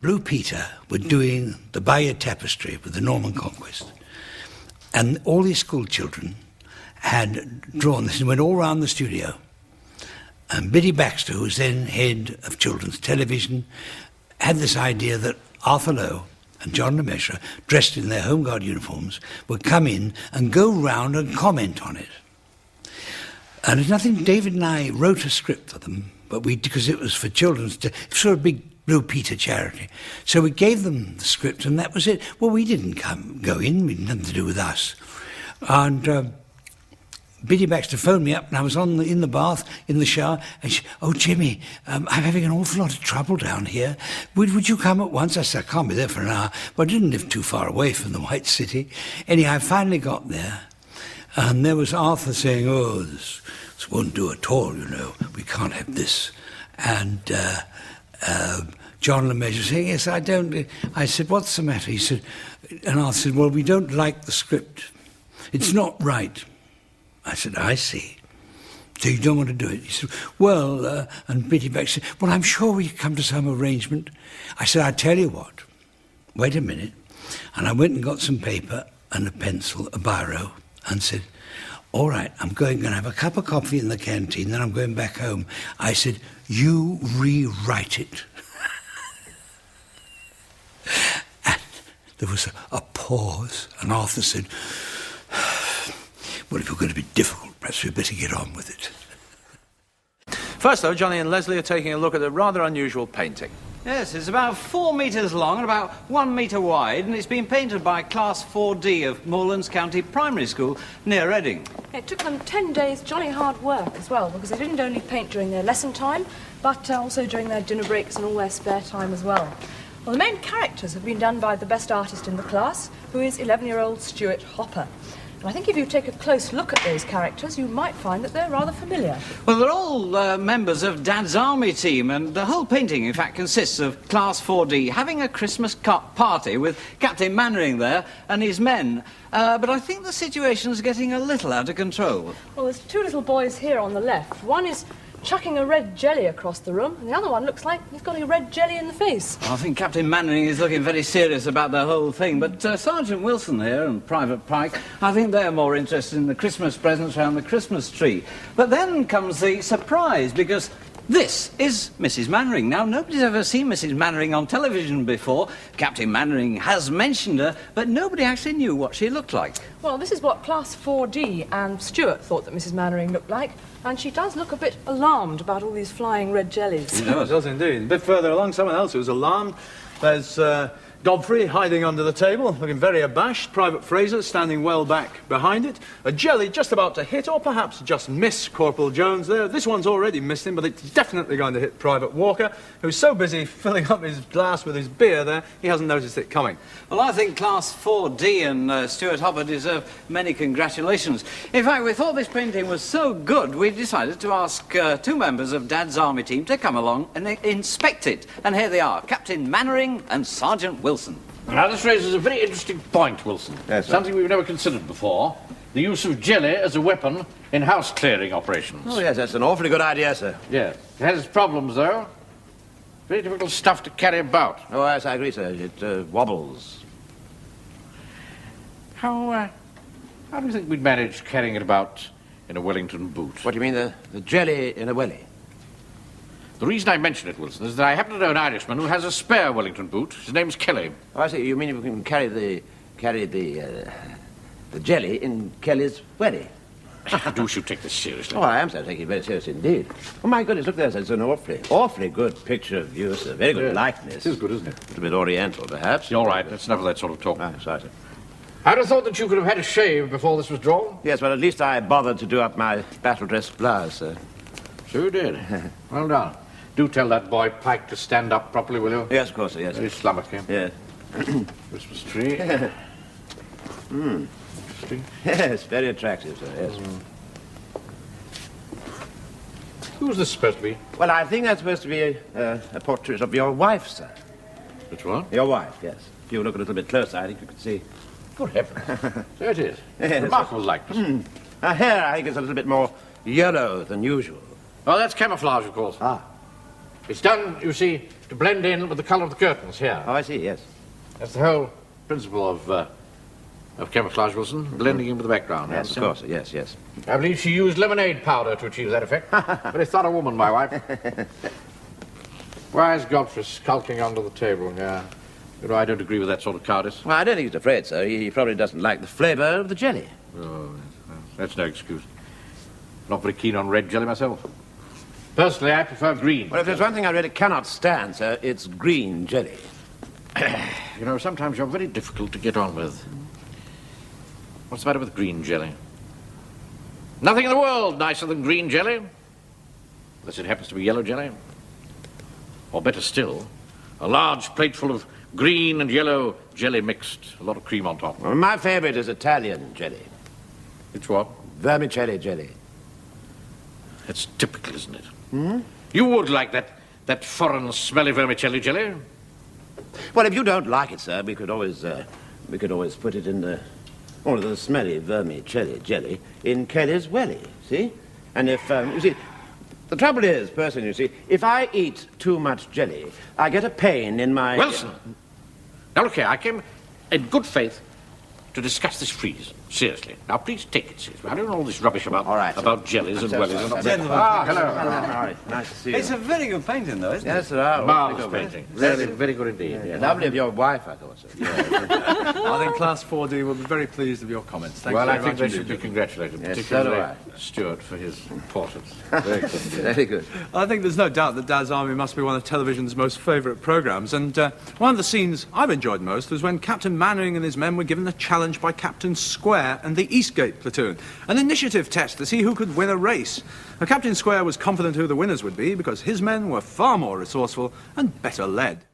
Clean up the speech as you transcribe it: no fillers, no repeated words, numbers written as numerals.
Blue Peter were doing the Bayeux Tapestry with the Norman Conquest. And all these school children had drawn this and went all around the studio. And Biddy Baxter, who was then head of children's television, had this idea that Arthur Lowe and John Le Mesurier, dressed in their Home Guard uniforms, would come in and go round and comment on it. And there's nothing, David and I wrote a script for them, but because it was for children's, sort of big Blue Peter charity. So we gave them the script and that was it. Well, we didn't go in, we had nothing to do with us. And Biddy Baxter phoned me up and I was in the bath, in the shower, and she, "Oh, Jimmy, I'm having an awful lot of trouble down here. Would you come at once?" I said, "I can't be there for an hour," but I didn't live too far away from the White City. Anyhow, I finally got there, and there was Arthur saying, "Oh, this won't do at all, you know, we can't have this." And John Le Mesurier saying, "Yes, I don't." I said, "What's the matter?" He said, and Arthur said, "Well, we don't like the script. It's not right." I said, "I see. So you don't want to do it?" He said, "Well," and Biddy Baxter said, "Well, I'm sure we can come to some arrangement." I said, "I tell you what, wait a minute." And I went and got some paper and a pencil, a biro, and said, "All right, I'm going to have a cup of coffee in the canteen, then I'm going back home." I said, "You rewrite it." And there was a pause, and Arthur said, "Well, if you're going to be difficult, perhaps we'd better get on with it." First, though, Johnny and Leslie are taking a look at a rather unusual painting. Yes, it's about 4 metres long and about 1 metre wide, and it's been painted by Class 4D of Moorlands County Primary School near Reading. It took them 10 days jolly hard work as well, because they didn't only paint during their lesson time, but also during their dinner breaks and all their spare time as well. Well, the main characters have been done by the best artist in the class, who is 11-year-old Stuart Hopper. And I think if you take a close look at those characters, you might find that they're rather familiar. Well, they're all members of Dad's army team, and the whole painting, in fact, consists of Class 4D having a Christmas party with Captain Mainwaring there and his men. But I think the situation's getting a little out of control. Well, there's 2 little boys here on the left. One is chucking a red jelly across the room, and the other one looks like he's got a red jelly in the face. I think Captain Mainwaring is looking very serious about the whole thing, but Sergeant Wilson here and Private Pike, I think they're more interested in the Christmas presents around the Christmas tree. But then comes the surprise, because this is Mrs. Mainwaring. Now, nobody's ever seen Mrs. Mainwaring on television before. Captain Mainwaring has mentioned her, but nobody actually knew what she looked like. Well, this is what Class 4D and Stuart thought that Mrs. Mainwaring looked like, and she does look a bit alarmed about all these flying red jellies. She does indeed. A bit further along, someone else who's alarmed. There's Godfrey hiding under the table, looking very abashed. Private Fraser standing well back behind it. A jelly just about to hit, or perhaps just miss Corporal Jones there. This one's already missed him, but it's definitely going to hit Private Walker, who's so busy filling up his glass with his beer there, he hasn't noticed it coming. Well, I think Class 4D and Stuart Hopper deserve many congratulations. In fact, we thought this painting was so good, we decided to ask 2 members of Dad's army team to come along and inspect it. And here they are, Captain Mainwaring and Sergeant Wilson. Now, this raises a very interesting point, Wilson. Yes, sir. Something we've never considered before. The use of jelly as a weapon in house-clearing operations. Oh, yes, that's an awfully good idea, sir. Yeah. It has its problems, though. Very difficult stuff to carry about. Oh, yes, I agree, sir. It wobbles. How do you think we'd manage carrying it about in a Wellington boot? What do you mean, the jelly in a welly? The reason I mention it, Wilson, is that I happen to know an Irishman who has a spare Wellington boot. His name's Kelly. Oh, I see. You mean you can carry the jelly in Kelly's welly? Do you take this seriously? Oh, I am, sir. Taking it very seriously indeed. Oh, my goodness, look there, sir. It's an awfully good picture of you, sir. Very good likeness. It is good, isn't it? A little bit oriental, perhaps. You're right. That's enough of that sort of talk. Ah, sorry, sir. I'd have thought that you could have had a shave before this was drawn. Yes, well, at least I bothered to do up my battle dress blouse, sir. So you did. Well done. Do tell that boy Pike to stand up properly, will you? Yes, of course, sir, yes. Very slummocky. Yes. Christmas tree. Interesting. Yes, very attractive, sir, yes. Who's this supposed to be? Well, I think that's supposed to be a portrait of your wife, sir. Which one? Your wife, yes. If you look a little bit closer, I think you can see. Good heavens. There it is. Yes. Remarkable likeness. Her hair, I think, is a little bit more yellow than usual. Oh, that's camouflage, of course. Ah. It's done, you see, to blend in with the colour of the curtains here. Oh, I see, yes. That's the whole principle of camouflage, Wilson, blending in with the background. Yes, of course, yes, yes. I believe she used lemonade powder to achieve that effect. Very thorough woman, my wife. Why is Godfrey skulking under the table here? You know, I don't agree with that sort of cowardice. Well, I don't think he's afraid, sir. He probably doesn't like the flavour of the jelly. Oh, that's no excuse. Not very keen on red jelly myself. Personally, I prefer green. Well, if there's one thing I really cannot stand, sir, it's green jelly. You know, sometimes you're very difficult to get on with. What's the matter with green jelly? Nothing in the world nicer than green jelly. Unless it happens to be yellow jelly. Or better still, a large plateful of green and yellow jelly mixed. A lot of cream on top. Well, my favourite is Italian jelly. It's what? Vermicelli jelly. That's typical, isn't it? Hmm? You would like that foreign smelly vermicelli jelly? Well, if you don't like it, sir, we could always put it in the smelly vermicelli jelly in Kelly's Welly, see? And if, you see, the trouble is, personally, you see, if I eat too much jelly, I get a pain in my... Wilson! Now, look here, I came in good faith to discuss this freeze. Seriously. Now, please take it seriously. I don't know all this rubbish about, about jellies and wellies. Hello. All right, nice to see you. It's a very good painting, though, isn't it? Yes, sir. Marvellous painting. Really, very good indeed. Yeah. Lovely of your wife, I thought, sir. I think Class 4D will be very pleased with your comments. Thank you Well, very I think much they should be congratulated, Yes, particularly so do Stuart for his portraits. Very good. Very good. I think there's no doubt that Dad's Army must be one of television's most favourite programmes, and one of the scenes I've enjoyed most was when Captain Mainwaring and his men were given a challenge by Captain Square and the Eastgate platoon, an initiative test to see who could win a race. Now, Captain Square was confident who the winners would be because his men were far more resourceful and better led.